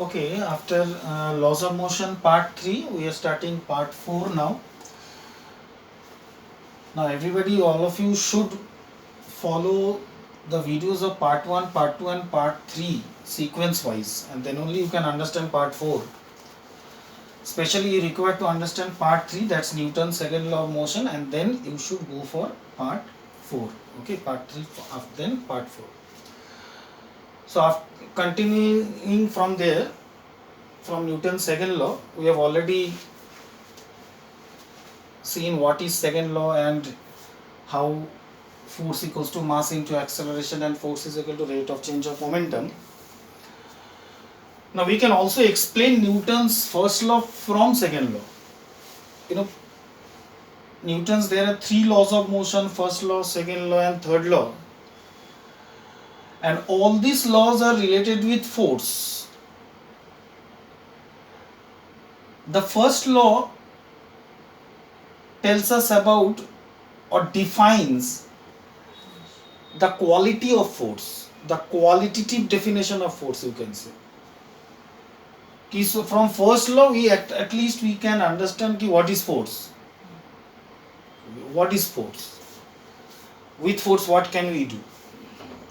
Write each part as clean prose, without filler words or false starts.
Okay, after laws of motion part 3, we are starting part 4 now. Now everybody, all of you should follow the videos of part 1, part 2 and part 3 sequence wise, and then only you can understand part 4. Especially you require to understand part 3, that's Newton's second law of motion, and then you should go for part 4. Okay, part 3 then part 4. So after continuing from there, from Newton's second law, we have already seen what is second law and how force equals to mass into acceleration and force is equal to rate of change of momentum. Now we can also explain Newton's first law from second law. You know, Newton's, there are 3 laws of motion: first law, second law and third law. And all these laws are related with force. The first law tells us about or defines the quality of force, the qualitative definition of force, you can say. So from first law, we at least we can understand what is force. What is force? With force, what can we do?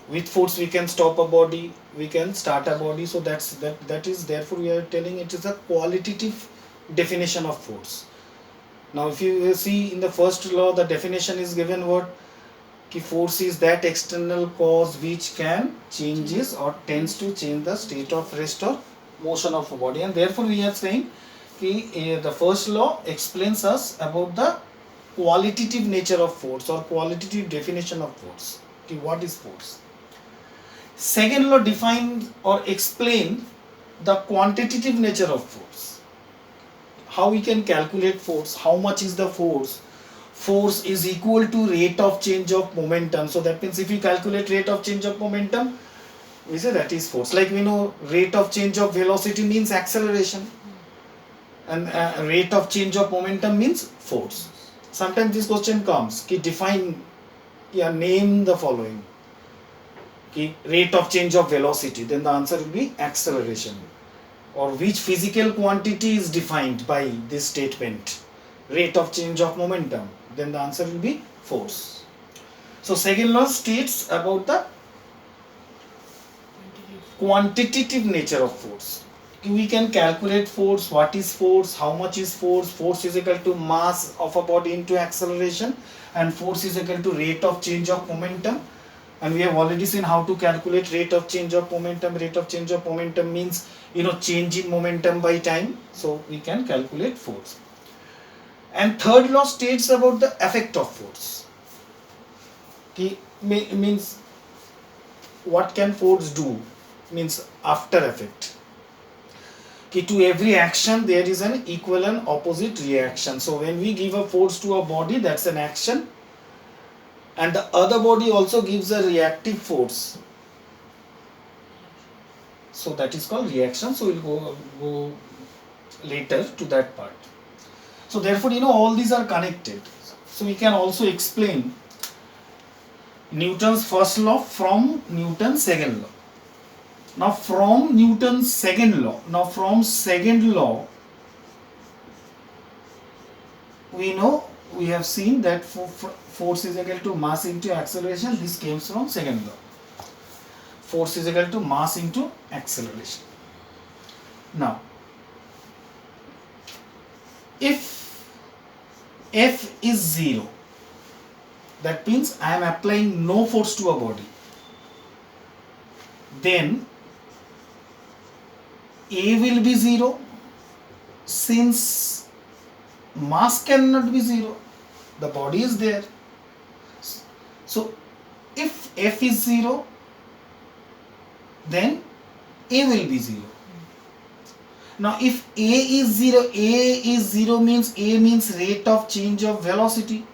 With force, we can stop a body, we can start a body. So that is, therefore we are telling it is a qualitative definition of force. Now if you see in the first law, the definition is given what? Force is that external cause which can changes or tends to change the state of rest or motion of a body, and therefore we are saying the first law explains us about the qualitative nature of force or qualitative definition of force. What is force? Second law defines or explain the quantitative nature of force. How we can calculate force? How much is the force? Force is equal to rate of change of momentum. So that means if we calculate rate of change of momentum, we say that is force. Like we know rate of change of velocity means acceleration, and rate of change of momentum means force. Sometimes this question comes, name the following. Rate of change of velocity, then the answer will be acceleration. Or which physical quantity is defined by this statement? Rate of change of momentum, then the answer will be force. So second law states about the quantitative nature of force. We can calculate force. What is force? How much is force? Force is equal to mass of a body into acceleration, and force is equal to rate of change of momentum. And we have already seen how to calculate rate of change of momentum. Rate of change of momentum means change in momentum by time. So we can calculate force. And third law states about the effect of force. Means what can force do? Means after effect. To every action there is an equal and opposite reaction. So when we give a force to a body, that's an action, and the other body also gives a reactive force. So that is called reaction. So we'll go later to that part. So therefore, all these are connected. So we can also explain Newton's first law from Newton's second law. Now from Newton's second law, we know, we have seen that force is equal to mass into acceleration. This comes from second law. Force is equal to mass into acceleration. Now, if F is 0, that means I am applying no force to a body, then A will be 0, since mass cannot be 0, the body is there. So if F is 0, then A will be 0. Now if A is 0 means A means rate of change of velocity.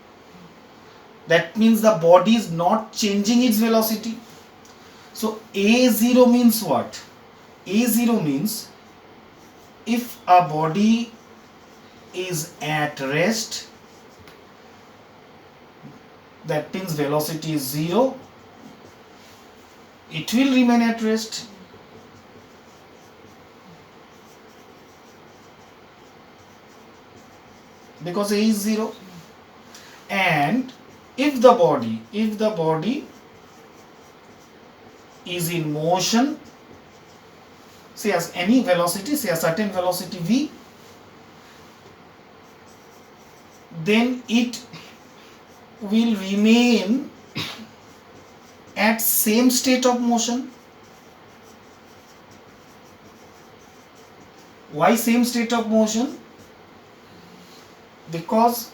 That means the body is not changing its velocity. So A0 means what? A0 means if a body is at rest, that means velocity is 0, it will remain at rest. because A is 0. And if the body is in motion, say as any velocity, say a certain velocity v, then it will remain at same state of motion. Why same state of motion? Because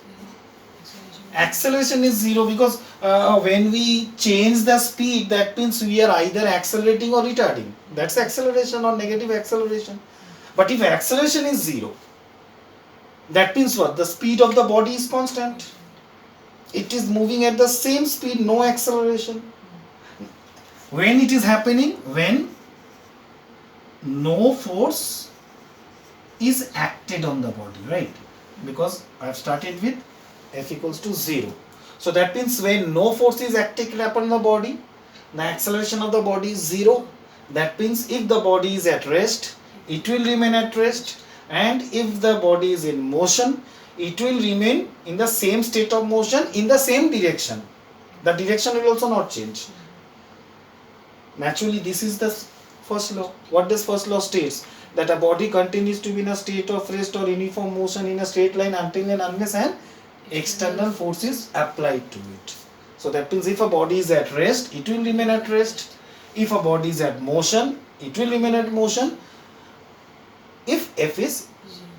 acceleration is 0, because when we change the speed, that means we are either accelerating or retarding. That's acceleration or negative acceleration. But if acceleration is 0, that means what? The speed of the body is constant. It is moving at the same speed, no acceleration. When it is happening? When no force is acted on the body, right? Because I have started with F equals to 0. So that means when no force is acted upon the body, the acceleration of the body is 0. That means if the body is at rest, it will remain at rest. And if the body is in motion, it will remain in the same state of motion in the same direction. The direction will also not change. Naturally, this is the first law. What does first law states? That a body continues to be in a state of rest or uniform motion in a straight line until and unless an external force is applied to it. So that means if a body is at rest, it will remain at rest. If a body is at motion, it will remain at motion if F is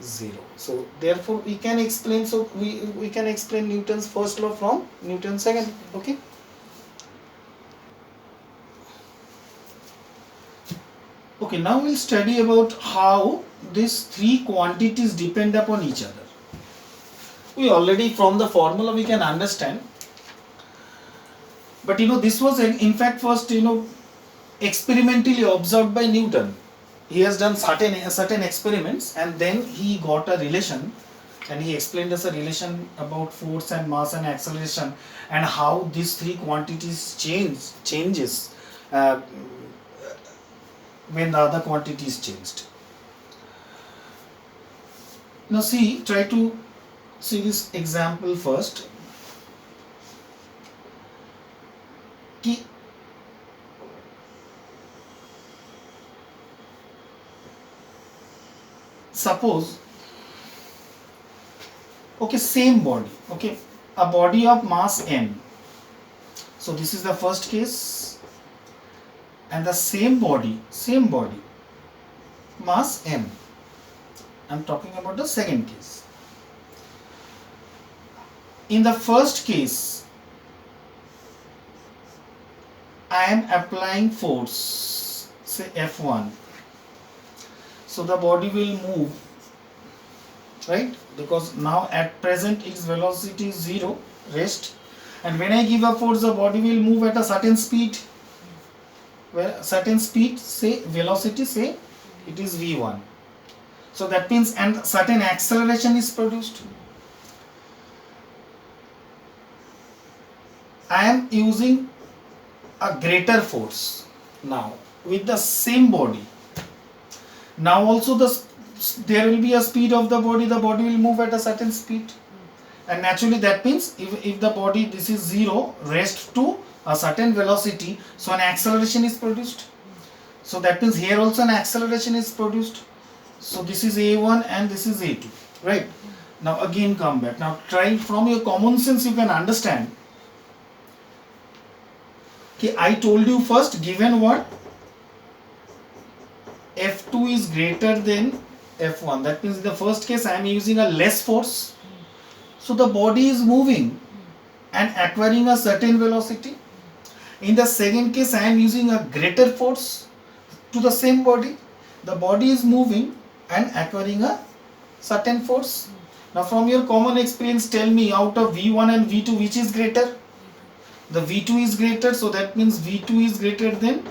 0. So therefore we can explain, so we can explain Newton's first law from Newton's second. Okay. Okay, now we'll study about how these three quantities depend upon each other. We already from the formula we can understand, but this was in fact first experimentally observed by Newton. He has done certain experiments and then he got a relation, and he explained us a relation about force and mass and acceleration and how these three quantities changes when the other quantity is changed. Now try to see this example first. Suppose, same body, a body of mass m. So this is the first case, and the same body, mass m. I'm talking about the second case. In the first case, I am applying force, say F1. So the body will move, right? Because now at present its velocity is 0, rest. And when I give a force, the body will move at a certain speed. Well, certain speed, say velocity, say it is v1. So that means, and certain acceleration is produced. I am using a greater force now with the same body. Now also there will be a speed of the body will move at a certain speed. And naturally that means if the body, this is 0, rest to a certain velocity, so an acceleration is produced. So that means here also an acceleration is produced. So this is A1 and this is A2, right? Now again come back. Now try from your common sense, you can understand. Okay, I told you first, given what? F2 is greater than F1. That means in the first case I am using a less force. So the body is moving and acquiring a certain velocity. In the second case I am using a greater force to the same body. The body is moving and acquiring a certain force. Now from your common experience, tell me, out of V1 and V2, which is greater? The V2 is greater, so that means V2 is greater than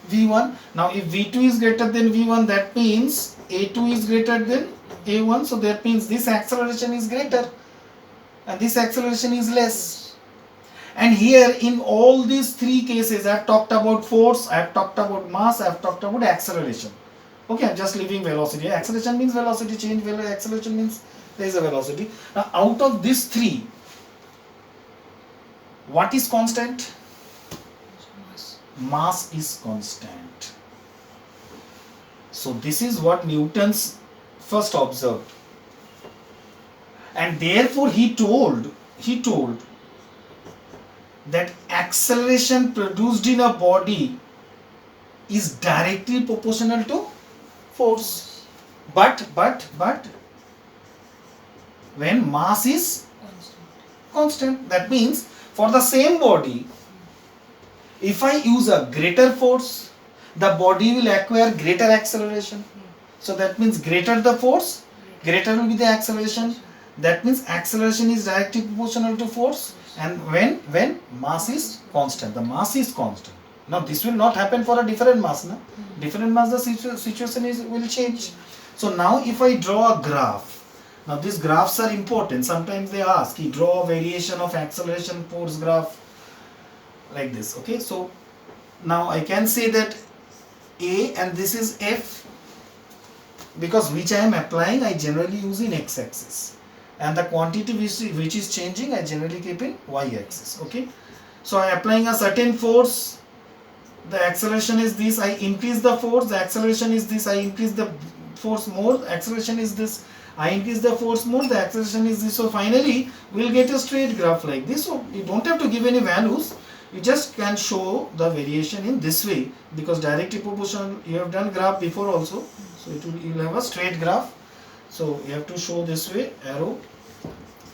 V1. Now if V2 is greater than V1, that means A2 is greater than A1, so that means this acceleration is greater and this acceleration is less. And here in all these three cases, I have talked about force, I have talked about mass, I have talked about acceleration. Okay, I'm just leaving velocity. Acceleration means velocity change, acceleration means There is a velocity. Now out of these three, what is constant? Mass is constant. So this is what Newton's first observed. And therefore he told that acceleration produced in a body is directly proportional to force. But when mass is constant, that means for the same body, if I use a greater force, the body will acquire greater acceleration. So that means greater the force, greater will be the acceleration. That means acceleration is directly proportional to force. And when mass is constant, the mass is constant. Now this will not happen for a different mass. No? Different mass, the situation will change. So now if I draw a graph, now these graphs are important. Sometimes they ask, you draw a variation of acceleration force graph like this. Okay, so now I can say that A and this is F, because which I am applying I generally use in x-axis, and the quantity which is changing I generally keep in y-axis. Okay, so I am applying a certain force, the acceleration is this, I increase the force, the acceleration is this, I increase the force more, acceleration is this, I increase the force more, the acceleration is this. So finally we'll get a straight graph like this. So you don't have to give any values, you just can show the variation in this way, because directly proportional, you have done graph before also, so you will have a straight graph. So you have to show this way, arrow,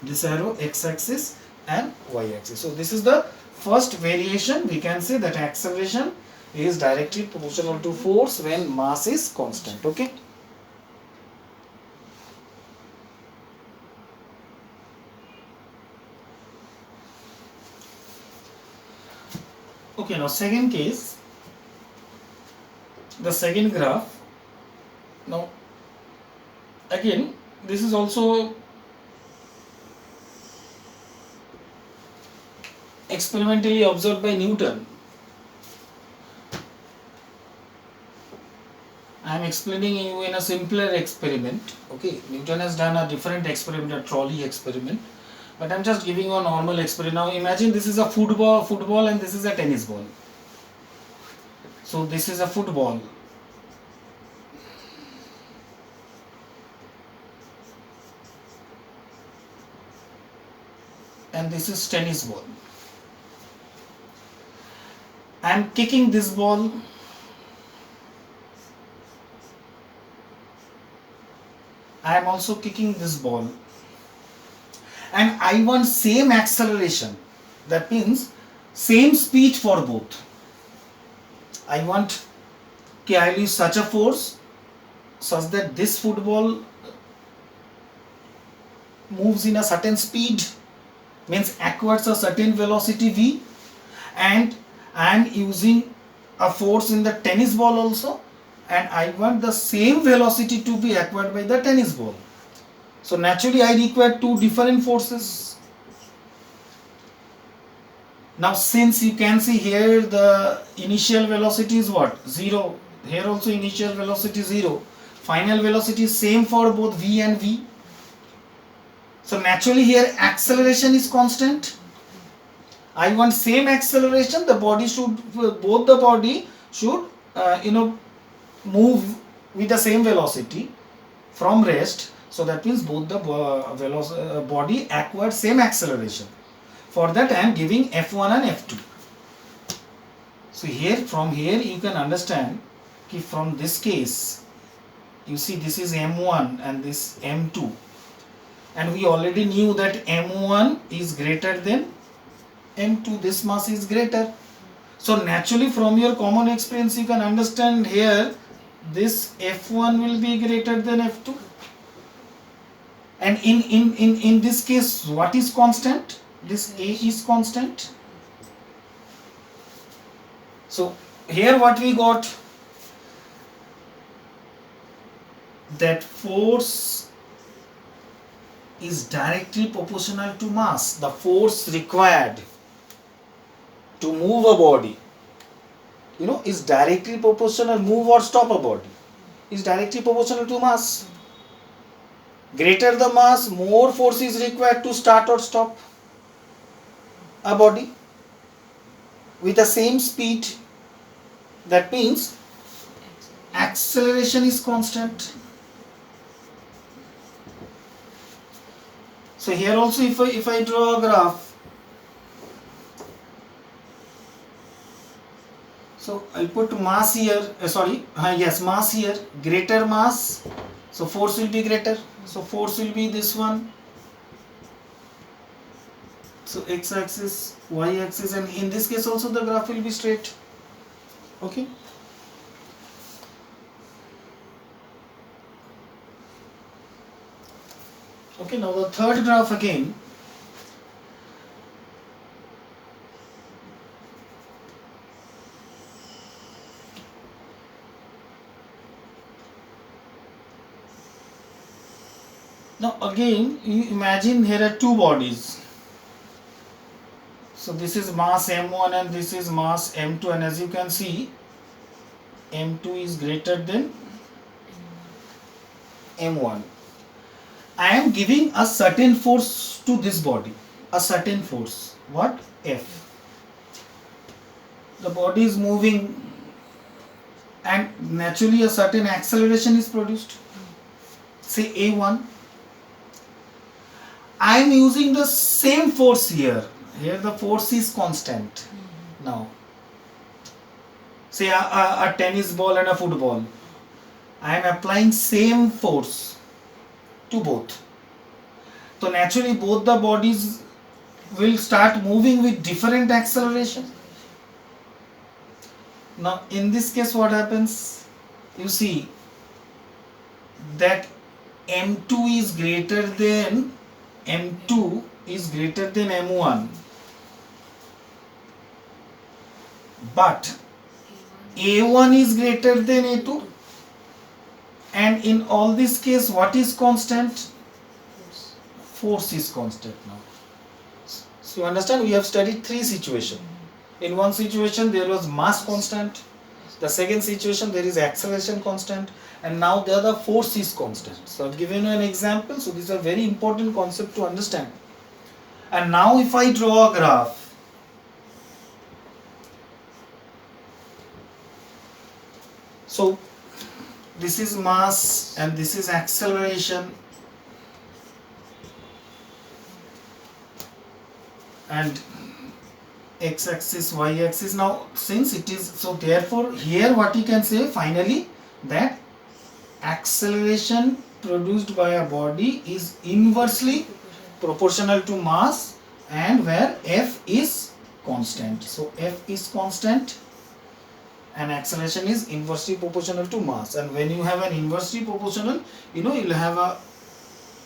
this arrow, x-axis and y-axis. So this is the first variation. We can say that acceleration is directly proportional to force when mass is constant. Okay. Okay, now second case, the second graph. Now again, this is also experimentally observed by Newton. I am explaining you in a simpler experiment. Okay, Newton has done a different experiment, a trolley experiment, but I am just giving you a normal experiment. Now imagine this is a football and this is a tennis ball. So this is a football. And this is tennis ball. I am kicking this ball. I am also kicking this ball. And I want same acceleration. That means same speed for both. I want I will use such a force such that this football moves in a certain speed, means acquires a certain velocity v, and I am using a force in the tennis ball also, and I want the same velocity to be acquired by the tennis ball. So naturally I require two different forces. Now since you can see here the initial velocity is what? 0. Here also initial velocity 0. Final velocity is same for both v and v. So naturally here acceleration is constant. I want same acceleration. The body should, both the body should move with the same velocity from rest. So that means both the body acquire same acceleration. For that I am giving F1 and F2. So here, from here you can understand that from this case, you see this is M1 and this M2. And we already knew that M1 is greater than M2, this mass is greater. So naturally from your common experience you can understand here this F1 will be greater than F2. And in this case what is constant? This A is constant. So here what we got, that force is directly proportional to mass. The force required to move a body, is directly proportional, move or stop a body, is directly proportional to mass. Greater the mass, more force is required to start or stop a body with the same speed. That means acceleration is constant. So here also if I draw a graph, so I'll put mass here, mass here, greater mass, so force will be greater, so force will be this one, so x axis, y axis, and in this case also the graph will be straight. Okay. Okay, now the third graph again. Now again, you imagine here are two bodies. So this is mass m1 and this is mass m2, and as you can see, m2 is greater than m1. I am giving a certain force to this body, a certain force. What? F. The body is moving and naturally a certain acceleration is produced. Say A1. I am using the same force here. Here the force is constant. Now, say a tennis ball and a football. I am applying same force to both. So naturally both the bodies will start moving with different acceleration. Now in this case what happens? You see that m2 is greater than m1, but a1 is greater than a2, and in all this case what is constant? Force is constant. Now so you understand, we have studied three situations. In one situation there was mass constant, the second situation there is acceleration constant, and now the other force is constant. So I've given you an example. So these are very important concept to understand. And now if I draw a graph, so this is mass and this is acceleration, and x-axis, y-axis. Now since it is, so therefore here what you can say finally, that acceleration produced by a body is inversely proportional to mass, and where f is constant. So f is constant and acceleration is inversely proportional to mass. And when you have an inversely proportional, you'll have a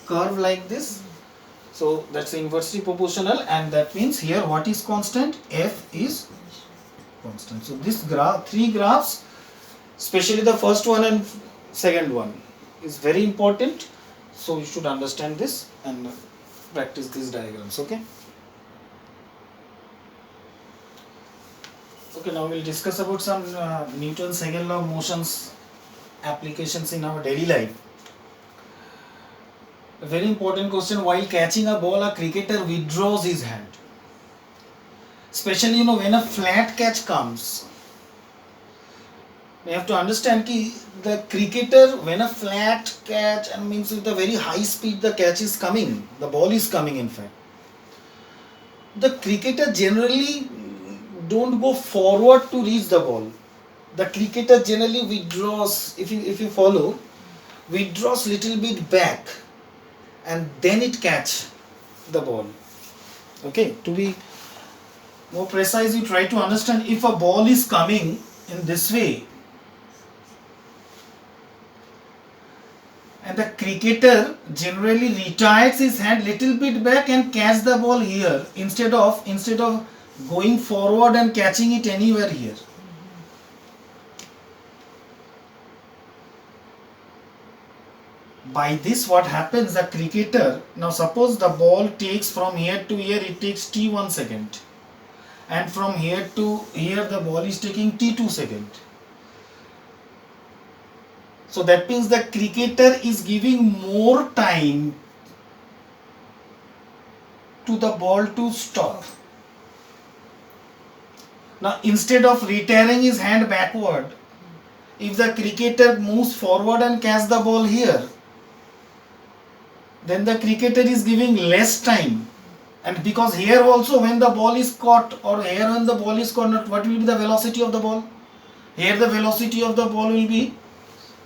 curve like this. So that's inversely proportional, and that means here what is constant? F is constant. So this graph, three graphs, especially the first one and second one, is very important. So you should understand this and practice these diagrams. Okay. Okay, now we'll discuss about some Newton's second law of motion's applications in our daily life. A very important question: while catching a ball, a cricketer withdraws his hand. Especially, when a flat catch comes, we have to understand that the cricketer, when a flat catch, and means with a very high speed the catch is coming, the ball is coming in fact, the cricketer generally don't go forward to reach the ball. The cricketer generally withdraws, if you follow, withdraws little bit back, and then it catch the ball. Okay, to be more precise, you try to understand, if a ball is coming in this way and the cricketer generally retires his hand little bit back and catch the ball here instead of going forward and catching it anywhere here. By this what happens, the cricketer, now suppose the ball takes from here to here, it takes t1 second, and from here to here the ball is taking t2 second. So that means the cricketer is giving more time to the ball to stop. Now instead of retiring his hand backward, if the cricketer moves forward and catches the ball here, then the cricketer is giving less time. And because here also when the ball is caught, or here when the ball is caught, what will be the velocity of the ball? Here the velocity of the ball will be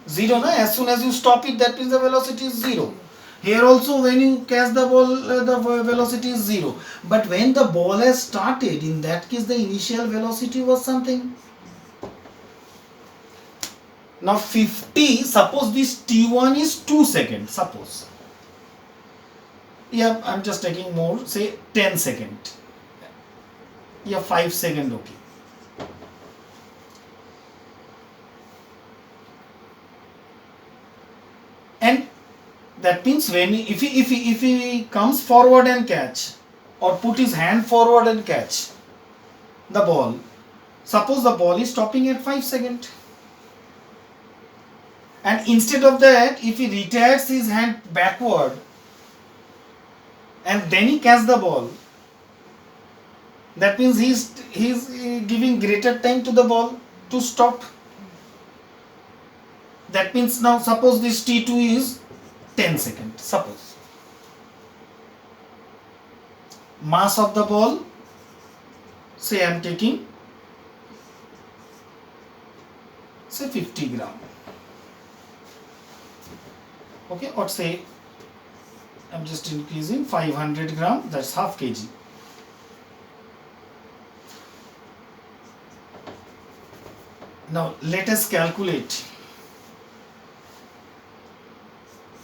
0. Na? As soon as you stop it, that means the velocity is 0. Here also when you catch the ball, the velocity is 0. But when the ball has started, in that case the initial velocity was something. Now 50, suppose this T1 is 2 seconds, suppose. Yeah, I'm just taking more, say 10 second. Yeah, 5 second, okay. And that means when if he comes forward and catch, or put his hand forward and catch the ball, suppose the ball is stopping at 5 seconds. And instead of that, if he retires his hand backward and then he catches the ball, that means he's giving greater time to the ball to stop. That means now suppose this T2 is 10 seconds, suppose. Mass of the ball, say I am taking, say 50 gram. Okay, or say I'm just increasing 500 gram, that's half kg. Now let us calculate.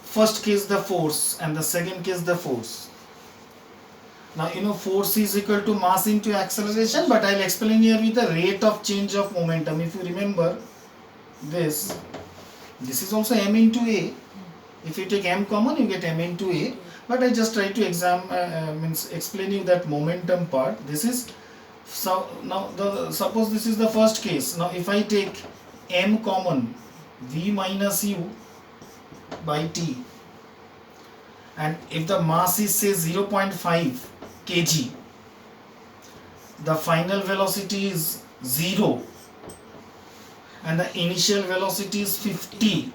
First case the force and the second case the force. Now you know force is equal to mass into acceleration, but I'll explain here with the rate of change of momentum. If you remember this is also m into a. If you take m common, you get m into a. But I just try to explain you that momentum part. This is so now suppose this is the first case. Now if I take m common, v minus u by t, and if the mass is say 0.5 kg, the final velocity is 0 and the initial velocity is 50.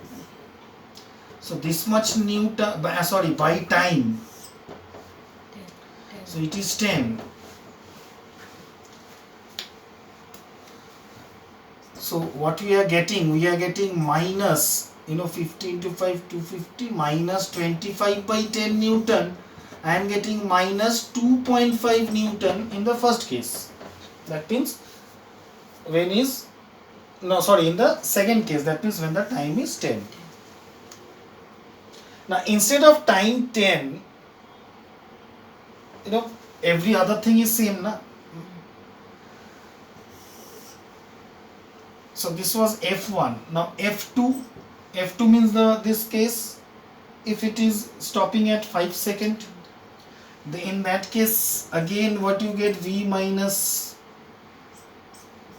So this much Newton, by time, so it is 10. So what we are getting minus, 50 into 5, 250, minus 25 by 10 Newton. I am getting minus 2.5 Newton in the first case. That means in the second case, that means when the time is 10. Now instead of time 10, every other thing is same, na? So this was F1. Now F2 means this case, if it is stopping at 5 seconds, in that case again what you get, V minus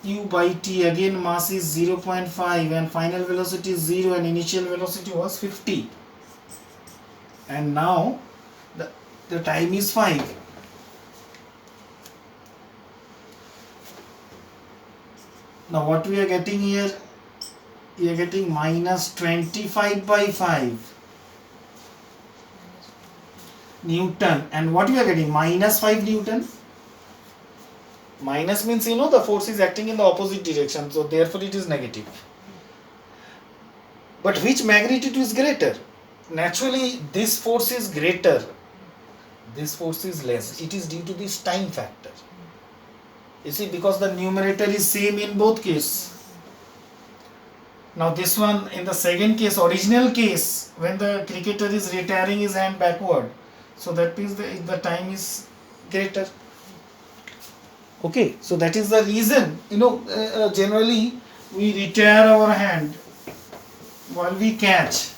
u by t, again mass is 0.5 and final velocity is 0 and initial velocity was 50. And now the time is 5. Now what we are getting here, we are getting minus 25 by 5 Newton, and what we are getting, minus 5 Newton. Minus means the force is acting in the opposite direction, so therefore it is negative. But which magnitude is greater? Naturally this force is greater, this force is less. It is due to this time factor. You see, because the numerator is same in both cases. Now this one, in the second case, original case, when the cricketer is retiring his hand backward, so that means the time is greater. Okay, so that is the reason, generally we retire our hand while we catch,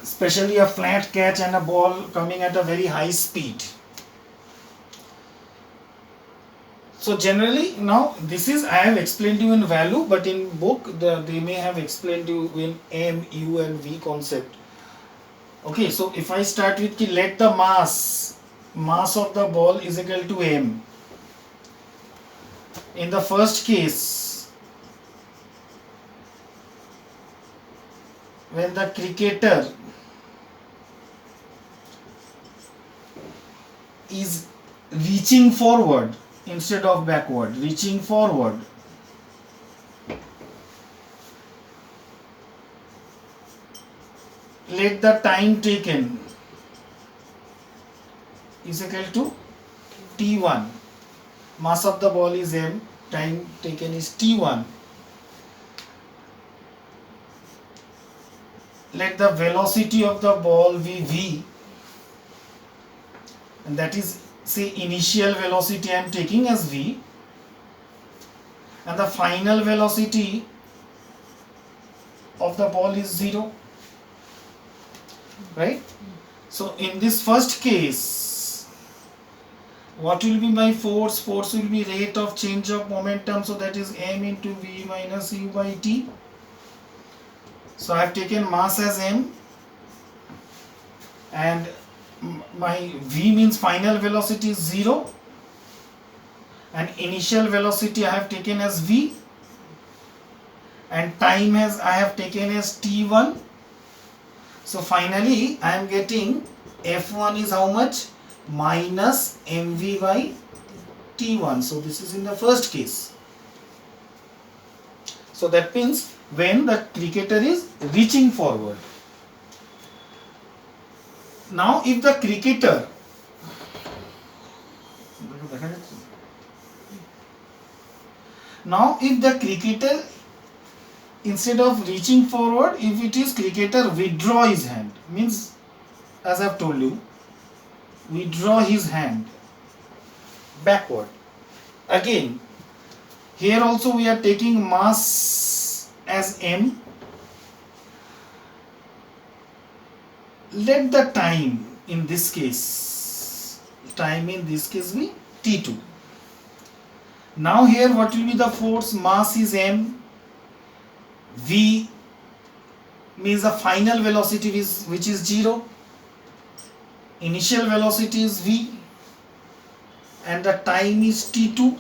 especially a flat catch and a ball coming at a very high speed. So generally now this is I have explained you in value, but in book they may have explained you in M, U and V concept. Okay, so if I start with let the mass of the ball is equal to M. In the first case, when the cricketer is reaching forward instead of backward, reaching forward, let the time taken is equal to T1. Mass of the ball is M, time taken is T1. Let the velocity of the ball be V, and that is, say, initial velocity I am taking as V, and the final velocity of the ball is 0, right? So in this first case, what will be my force? Force will be rate of change of momentum, so that is M into V minus U by T. So I have taken mass as M, and my V means final velocity is 0, and initial velocity I have taken as V, and time as I have taken as T1. So finally I am getting F1 is how much? Minus mv by T1. So this is in the first case. So that means when the cricketer is reaching forward. Now if the cricketer instead of reaching forward, if it is cricketer withdraw his hand, means as I have told you, withdraw his hand backward. Again, here also we are taking mass as M. Let the time in this case be T2. Now here what will be the force? Mass is M. V means the final velocity which is 0. Initial velocity is V, and the time is T2.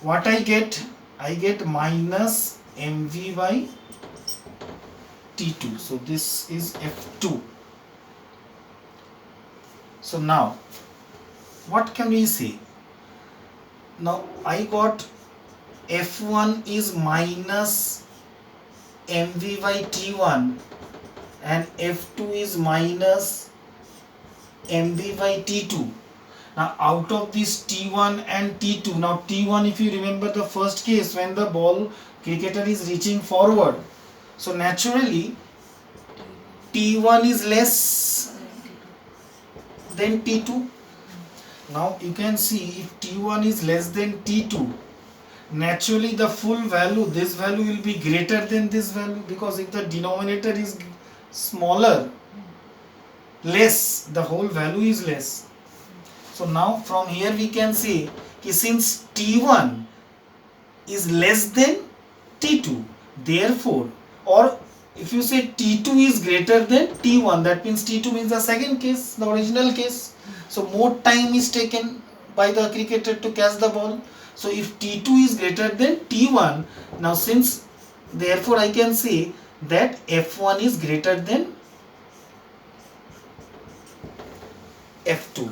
What I get? I get minus mv by T2. So this is F2. So now what can we say? Now I got F1 is minus mv by T1 and F2 is minus mv by T2. Now out of this T1 and T2, now T1, if you remember the first case when the cricketer is reaching forward, so naturally T1 is less than T2. Now you can see if T1 is less than T2, naturally the full value, this value will be greater than this value, because if the denominator is smaller, less, the whole value is less. So now from here we can see that since T1 is less than T2, therefore, or if you say T2 is greater than T1, that means T2 means the second case, the original case. So more time is taken by the cricketer to catch the ball. So if T2 is greater than T1, now since, therefore I can say that F1 is greater than F2,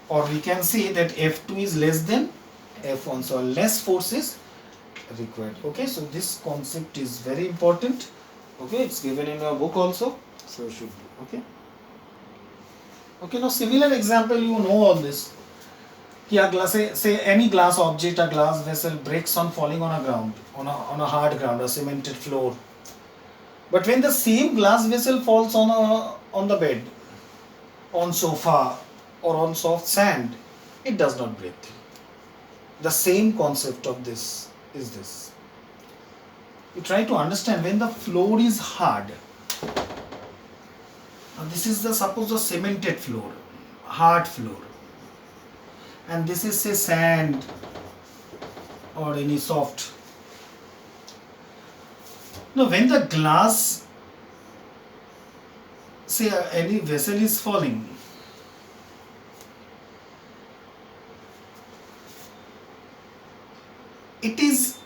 or we can say that F2 is less than F1, so less force is required. Okay, so this concept is very important. Okay, it's given in your book also, so should be. Okay. Okay, now similar example, you know all this. Here, say any glass object, a glass vessel breaks on falling on a ground, on a hard ground, a cemented floor. But when the same glass vessel falls on the bed, on sofa or on soft sand, it does not break. The same concept of this is this. You try to understand when the floor is hard. Now this is suppose a cemented floor, hard floor. and this is say sand or any soft. Now when the glass, say any vessel is falling, it is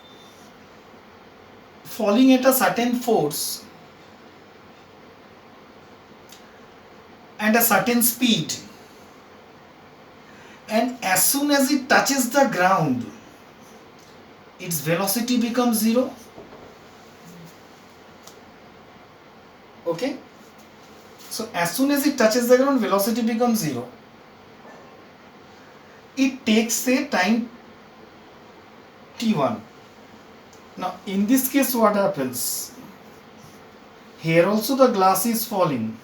falling at a certain force and a certain speed, and as soon as it touches the ground, its velocity becomes zero. Okay, so as soon as it touches the ground, velocity becomes zero. It takes say time t1. Now in this case what happens? Here also the glass is falling.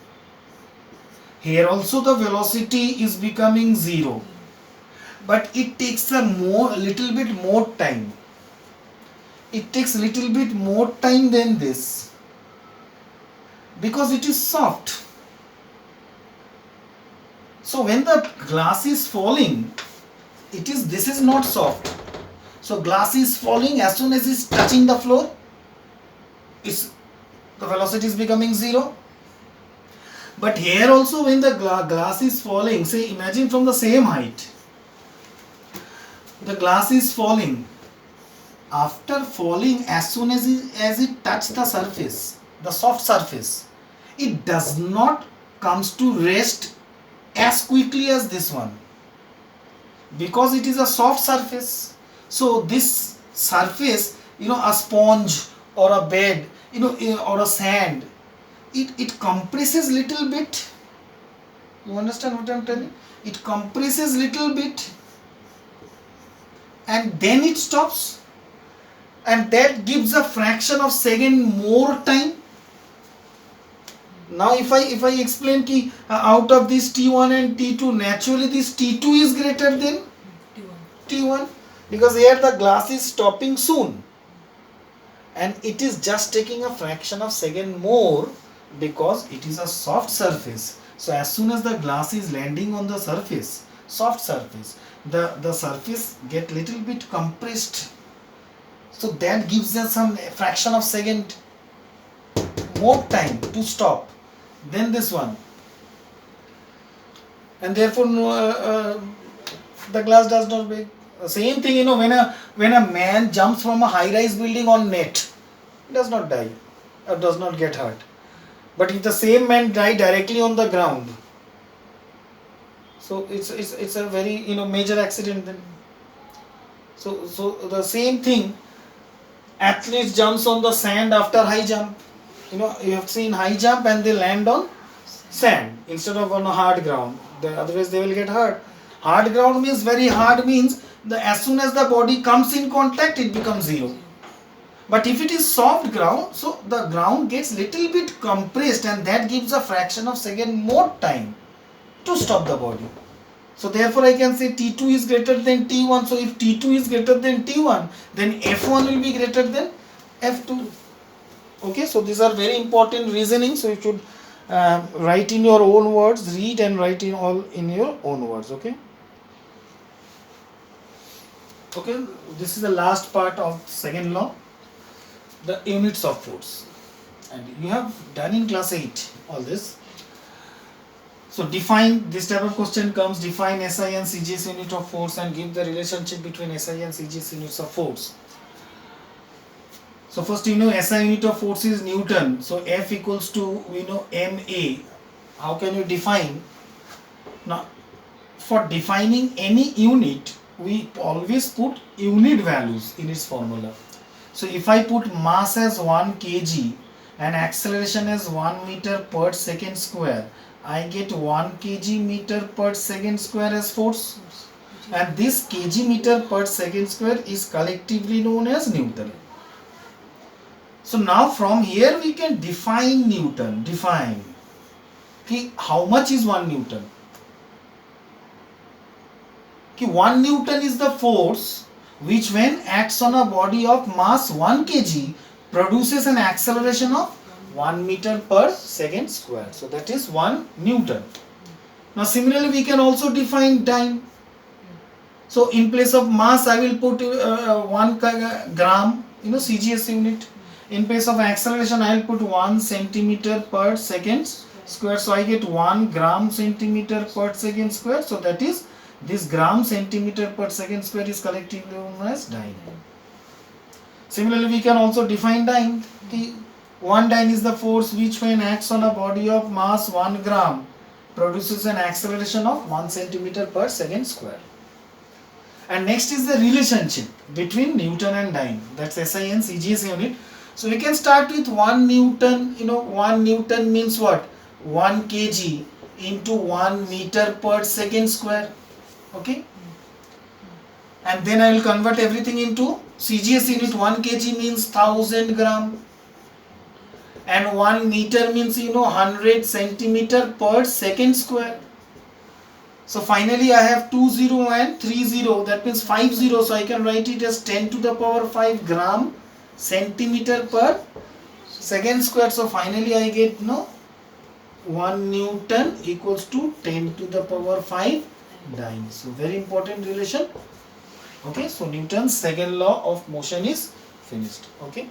Here also the velocity is becoming zero. But it takes a little bit more time. It takes little bit more time than this, because it is soft. So when the glass is falling, this is not soft. So glass is falling, as soon as it's touching the floor, the velocity is becoming zero. But here also when the glass is falling, say imagine from the same height, the glass is falling. After falling, as soon as it touches the surface, the soft surface, it does not comes to rest as quickly as this one, because it is a soft surface. So this surface, a sponge or a bed, or a sand, it compresses little bit. You understand what I am telling? It compresses little bit and then it stops, and that gives a fraction of second more time. Now if I explain ki out of this T1 and T2, naturally this T2 is greater than T1, because here the glass is stopping soon and it is just taking a fraction of second more, because it is a soft surface. So as soon as the glass is landing on the surface, soft surface, the surface get little bit compressed, so that gives us some fraction of second more time to stop than this one, and therefore the glass does not break. Same thing, when a man jumps from a high-rise building on net, he does not die or does not get hurt. But if the same man died directly on the ground, so it's a very major accident then. So the same thing, athletes jumps on the sand after high jump. You have seen high jump and they land on sand instead of on a hard ground. Otherwise they will get hurt. Hard ground means very hard, means as soon as the body comes in contact, it becomes zero. But if it is soft ground, so the ground gets little bit compressed and that gives a fraction of second more time to stop the body. So therefore I can say T2 is greater than T1. So if T2 is greater than T1, then F1 will be greater than F2. Okay, so these are very important reasoning. So you should write in your own words, read and write in your own words. Okay. Okay, this is the last part of second law, the units of force, and you have done in class 8 all this. So define, this type of question comes, define SI and CGS unit of force and give the relationship between SI and CGS units of force. So first SI unit of force is Newton, so F equals to MA. How can you define? Now for defining any unit, we always put unit values in its formula. So if I put mass as 1 kg and acceleration as 1 meter per second square, I get 1 kg meter per second square as force, and this kg meter per second square is collectively known as Newton. So now from here we can define Newton. Define how much is 1 Newton? 1 Newton is the force which when acts on a body of mass 1 kg produces an acceleration of 1 meter per second square. So that is 1 Newton. Now similarly we can also define time. So in place of mass I will put 1 gram, CGS unit. In place of acceleration I will put 1 centimeter per second square. So I get 1 gram centimeter per second square. So that is, this gram centimeter per second square is collectively known as dyne. Similarly, we can also define dyne. One dyne is the force which, when acts on a body of mass 1 gram, produces an acceleration of 1 centimeter per second square. And next is the relationship between Newton and dyne. That's SI and CGS unit. So we can start with 1 Newton. 1 Newton means what? 1 kg into 1 meter per second square. Okay. And then I will convert everything into CGS unit. 1 kg means 1000 gram. And 1 meter means 100 centimeter per second square. So finally I have 20 and 30, that means 50. So I can write it as 10 to the power 5 gram centimeter per second square. So finally I get 1 Newton equals to 10 to the power 5 dyne. So very important relation. Okay, so Newton's second law of motion is finished. Okay.